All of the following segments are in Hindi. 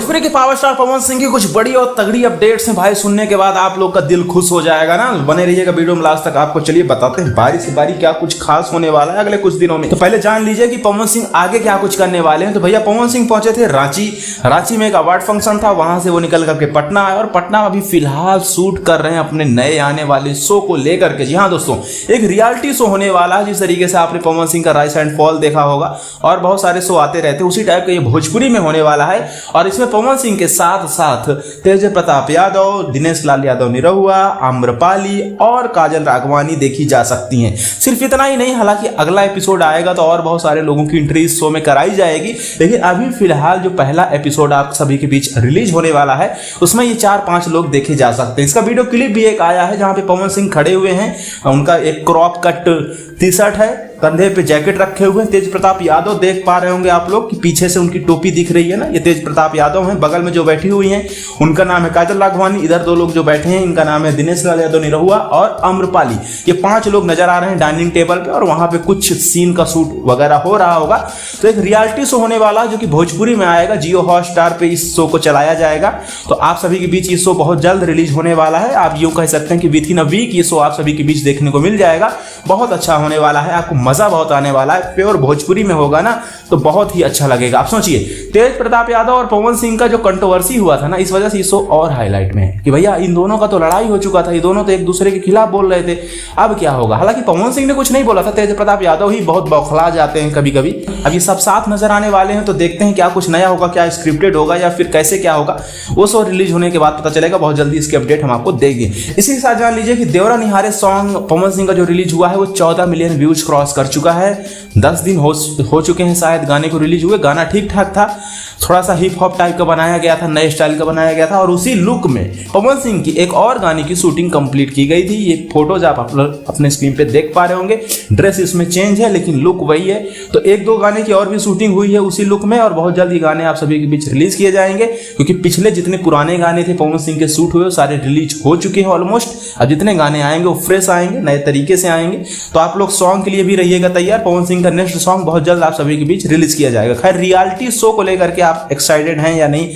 भोजपुरी के पावर स्टार पवन सिंह की कुछ बड़ी और तगड़ी अपडेट्स हैं भाई। सुनने के बाद आप लोग का दिल खुश हो जाएगा ना। बने रहिएगा वीडियो में लास्ट तक। आपको चलिए बताते हैं बारी से बारी क्या कुछ खास होने वाला है अगले कुछ दिनों में। तो पहले जान लीजिए कि पवन सिंह आगे क्या कुछ करने वाले हैं। तो भैया पवन सिंह पहुंचे थे रांची में एक अवार्ड फंक्शन था, वहां से वो निकल करके पटना आए और पटना में अभी फिलहाल शूट कर रहे हैं अपने नए आने वाले शो को लेकर के। जी हाँ दोस्तों, एक रियलिटी शो होने वाला है। जिस तरीके से आपने पवन सिंह का राइज एंड फॉल देखा होगा और बहुत सारे शो आते रहते हैं, उसी टाइप का ये भोजपुरी में होने वाला है। और इसमें पवन सिंह के साथ साथ तेज प्रताप यादव, दिनेश लाल यादव निरहुआ, आम्रपाली और काजल राघवानी देखी जा सकती हैं। सिर्फ इतना ही नहीं, हालांकि अगला एपिसोड आएगा तो और बहुत सारे लोगों की एंट्री इस शो में कराई जाएगी। लेकिन अभी फिलहाल जो पहला एपिसोड आप सभी के बीच रिलीज होने वाला है उसमें ये 4-5 लोग देखे जा सकते हैं। इसका वीडियो क्लिप भी एक आया है जहां पे पवन सिंह खड़े हुए हैं, उनका एक क्रॉप कट टी शर्ट है, कंधे पे जैकेट रखे हुए हैं। तेज प्रताप यादव देख पा रहे होंगे आप लोग कि पीछे से उनकी टोपी दिख रही है ना, ये तेज प्रताप यादव हैं। बगल में जो बैठी हुई हैं उनका नाम है काजल राघवानी। इधर 2 लोग जो बैठे हैं इनका नाम है दिनेश लाल यादव निरहुआ और आम्रपाली। ये 5 लोग नजर आ रहे हैं डाइनिंग टेबल पे और वहां पे कुछ सीन का शूट वगैरह हो रहा होगा। तो एक रियलिटी शो होने वाला जो कि भोजपुरी में आएगा, जियो हॉटस्टार पे इस शो को चलाया जाएगा। तो आप सभी के बीच ये शो बहुत जल्द रिलीज होने वाला है। आप यूं कह सकते हैं कि विद इन अ वीक ये शो आप सभी के बीच देखने को मिल जाएगा। बहुत अच्छा होने वाला है, आपको मजा बहुत आने वाला है। प्योर भोजपुरी में होगा ना तो बहुत ही अच्छा लगेगा। आप सोचिए, तेज प्रताप यादव और पवन सिंह का जो कंट्रोवर्सी हुआ था ना, इस वजह से ये शो और हाईलाइट में है कि भैया इन दोनों का तो लड़ाई हो चुका था, ये दोनों तो एक दूसरे के खिलाफ बोल रहे थे। अब क्या होगा? हालांकि पवन सिंह ने कुछ नहीं बोला था, तेज प्रताप यादव ही बहुत बौखला जाते हैं कभी कभी। अब ये सब साथ नजर आने वाले हैं तो देखते हैं क्या कुछ नया होगा, क्या स्क्रिप्टेड होगा या फिर कैसे क्या होगा, वो शो रिलीज होने के बाद पता चलेगा। बहुत जल्दी इसकी अपडेट हम आपको देंगे। इसी के साथ जान लीजिए कि देवरा निहारे सॉन्ग पवन सिंह का जो रिलीज हुआ है वो 14 मिलियन व्यूज क्रॉस कर चुका है। 10 दिन हो चुके हैं शायद गाने को रिलीज हुए। गाना ठीक ठाक था, थोड़ा सा हिप हॉप टाइप का बनाया गया था, नए स्टाइल का बनाया गया था। और उसी लुक में पवन सिंह की एक और गाने की शूटिंग कंप्लीट की गई थी। ये फोटोज आप अपने स्क्रीन पे देख पा रहे होंगे। ड्रेस इसमें चेंज है लेकिन लुक वही है। तो 1-2 गाने की और भी शूटिंग हुई है उसी लुक में और बहुत जल्द ये गाने आप सभी के बीच रिलीज किए जाएंगे, क्योंकि पिछले जितने पुराने गाने थे पवन सिंह के शूट हुए सारे रिलीज हो चुके हैं ऑलमोस्ट। अब जितने गाने आएंगे वो फ्रेश आएंगे, नए तरीके से आएंगे। तो आप लोग सॉन्ग के लिए भी रहिएगा तैयार। पवन सिंह का नेक्स्ट सॉन्ग बहुत जल्द आप सभी के बीच रिलीज किया जाएगा। खैर, रियलिटी शो को लेकर के आप एक्साइटेड हैं या नहीं,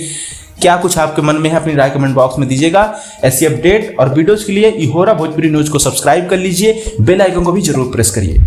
क्या कुछ आपके मन में है, अपनी राय कमेंट बॉक्स में दीजिएगा। ऐसी अपडेट और वीडियोस के लिए इहोरा भोजपुरी न्यूज को सब्सक्राइब कर लीजिए, बेल आइकन को भी जरूर प्रेस करिए।